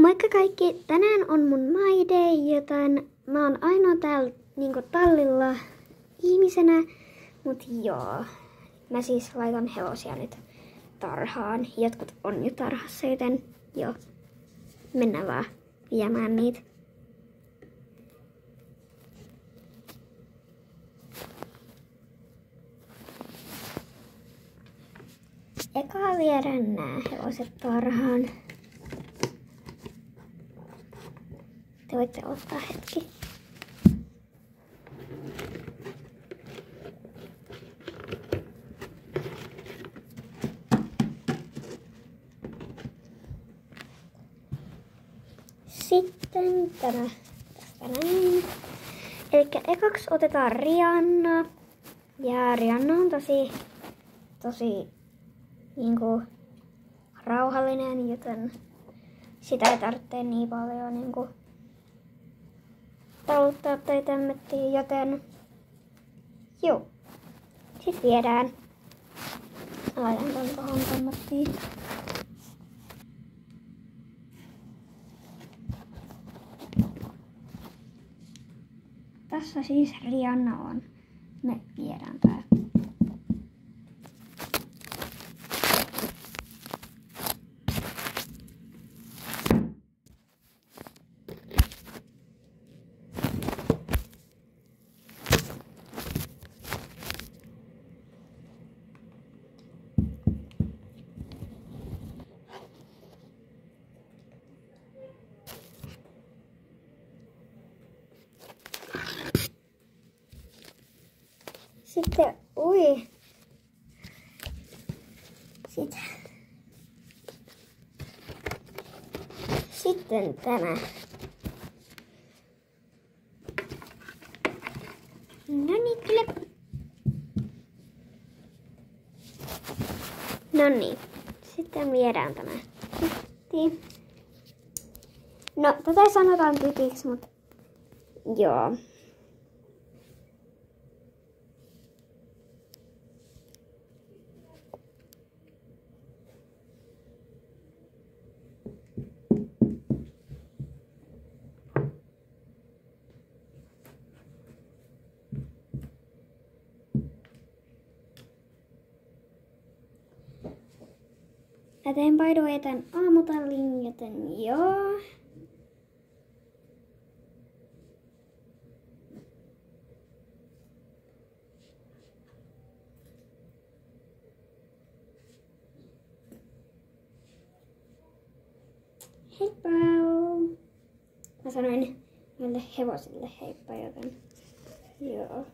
Moikka kaikki! Tänään on mun my day, joten mä oon ainoa täällä niinku tallilla ihmisenä. Mut joo, mä siis laitan hevosia nyt tarhaan. Jotkut on jo tarhassa, joten joo, mennään vaan viemään niitä. Eka viedään nää hevoset tarhaan. Te voitte ottaa hetki. Sitten tämä tästä näin. Elikkä ekaksi otetaan Rihanna. Ja Rihanna on tosi niinku rauhallinen, joten sitä ei tarvitse niin paljon niinku taluttaa tai tämmöttiä, joten joo. Sitten viedään. Laitan ton tohon tämmöttiin. Tässä siis Rihanna on. Me viedään tää. Sitten, Sitten tämä. Noniin. Sitten viedään tämä tytti. No, tätä sanotaan tytiksi, mutta joo. Eteenpäin etän aamutallin, joten joo. Heippa! Mä sanoin noille hevosille heippa, joten joo.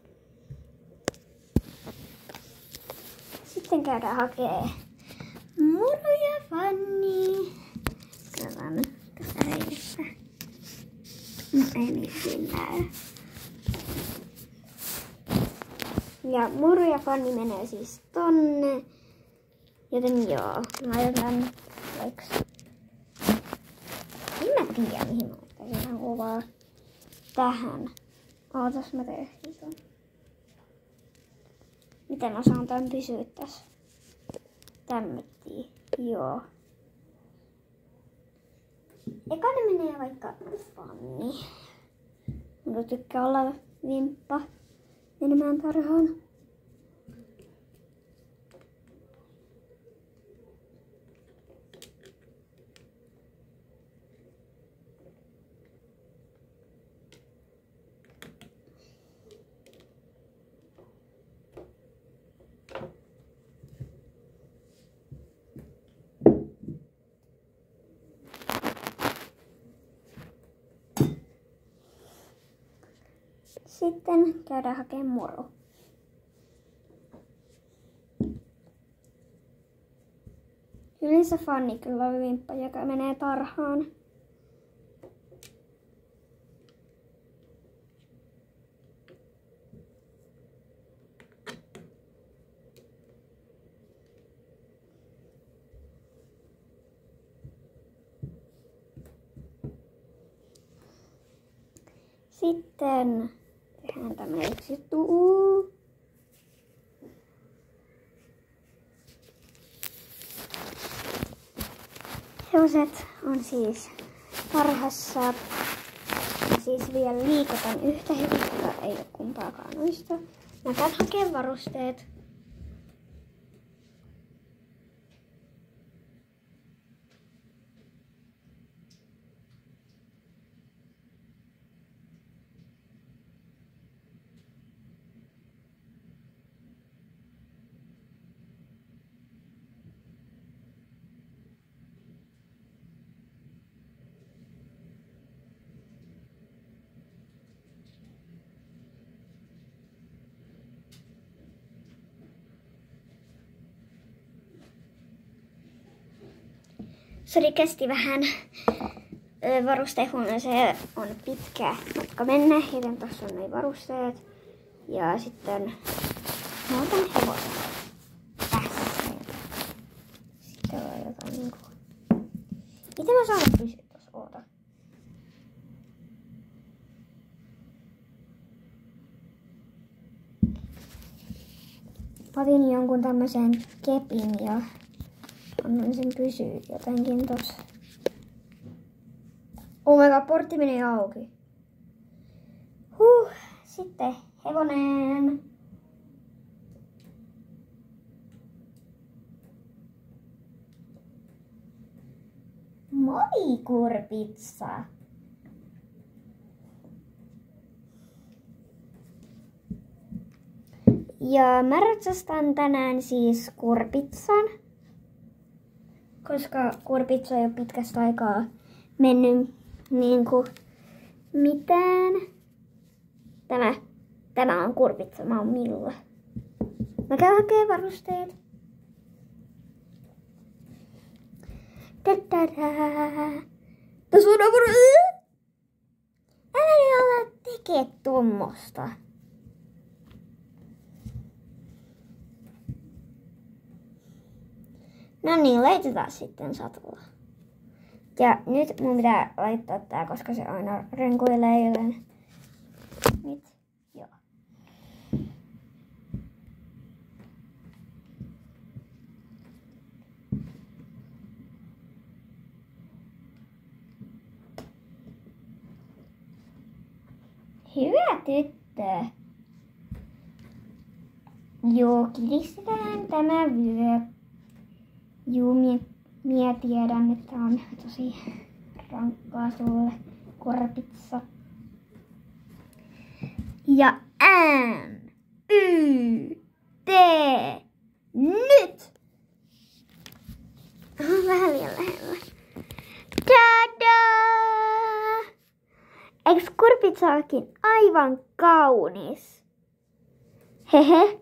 Sitten käydään hakee Muru ja Fanni. Katsotaan tästä reikästä. Ei niin näy. Ja Muru ja Fanni menee siis tonne. Joten joo, laitetaan vaikka. En mä tiedä mihin mä ottaisin ihan kuvaa. Tähän. Ootas mä teen ton. Miten mä saan tän pysyä tässä? Tämmöttiin. Joo. Ekana menee vaikka Fanni. Mulla tykkää olla vimppa menemään tarhaan. Sitten käydään hakemaan Muru. Yleensä Fanni kyllä on vimppa, joka menee tarhaan. Sitten tehdään tämä yksi juttu. Hevoset on siis tarhassa. Ja siis vielä liikutan yhtä hevosta, ei ole kumpaakaan noista. Mä käyn hakemaan varusteet. Sori, kesti vähän. Varustehuoneeseen on pitkä matka mennä, joten tuossa on noin varusteet. Ja sitten mä otan hevosen tässä. Sitten on jotain niinku... Miten mä saan pysyä tuossa? Oota. Mä otin jonkun tämmösen kepin ja annan sen pysyä jotenkin tossa. Oh my god, portti meni auki. Sitten hevonen. Moi, Kurpitsa. Ja mä ratsastan tänään siis Kurpitsan. Koska Kurpitsa ei ole pitkästä aikaa mennyt niinku mitään. Tämä on Kurpitsa, mä oon Milla. Mä käyn hakemaan varusteet. Tässä on varusteet. Älä olla tekee tommosta. No niin, laitetaan sitten satulla. Ja nyt mun pitää laittaa tää, koska se aina renkuilee, joten nyt joo. Hyvä tyttö. Joo, kiristetään tämä vyö. Juu, minä tiedän, että on tosi rankkaa sulle, Kurpitsa. Ja M-Y-T, nyt! Vähän liian lähellä. Tadaa! Eiks Kurpitsa olekin aivan kaunis? Hehe,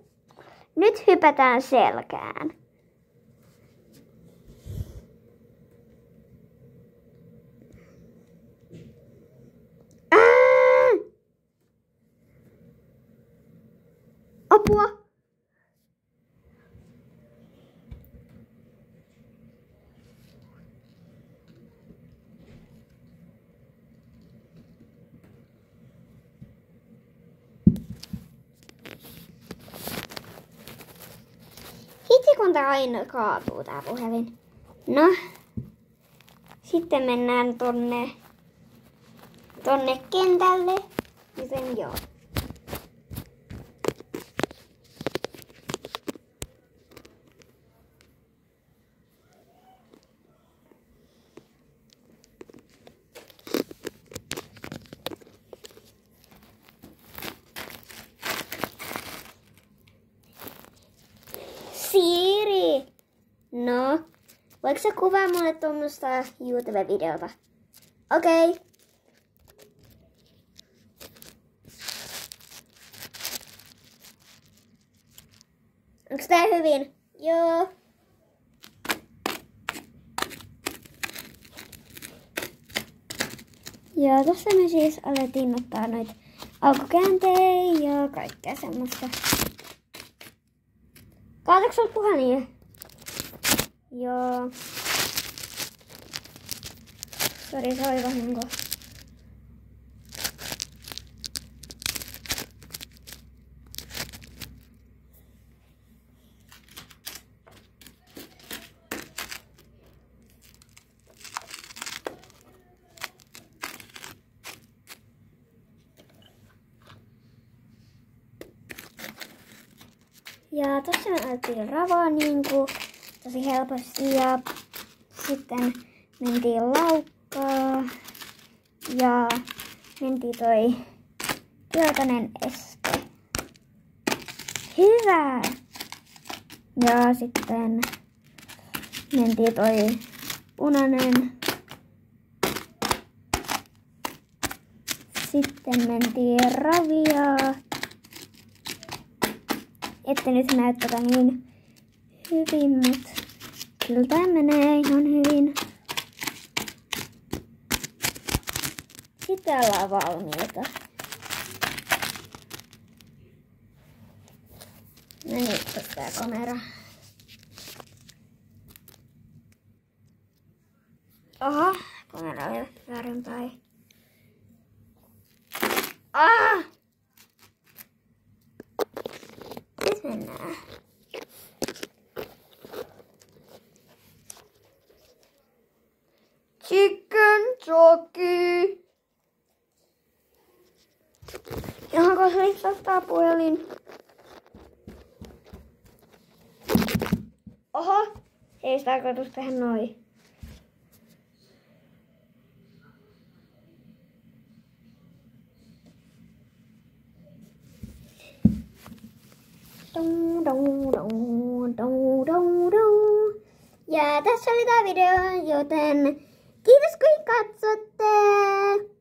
nyt hypätään selkään. Apua! Hitsi kun tää aina kaatuu tää puhelin. No, sitten mennään tonne kentälle. Joten joo. Siiri! No, voiko sä kuvaa mulle tuommoista YouTube-videota? Okei. Okay. Onks tää hyvin? Joo. Ja tossa me siis alettiin ottaa noita alkukäänteitä ja kaikkea semmoista. Kaataks sul puhelin? Joo. Sori, se oli vahinko. Ja tossa me alettiin ravaa niinku tosi helposti ja sitten mentiin laukkaa ja mentiin toi keltainen este. Hyvä! Ja sitten mentiin toi punainen. Sitten mentiin raviaa. Ette nyt näy tätä niin hyvin, mut kyllä tää menee ihan hyvin. Sitten ollaan valmiita. No niin, tossa tää kamera. Oho, kamera oli väärinpäin. Nyt mennään. Chicken jockey. Johonko se lipsahtaa puhelin? Oho, ei sitä tarkoitus tehdä noin. Ja tässä oli tää video, joten kiitos kun katsotte!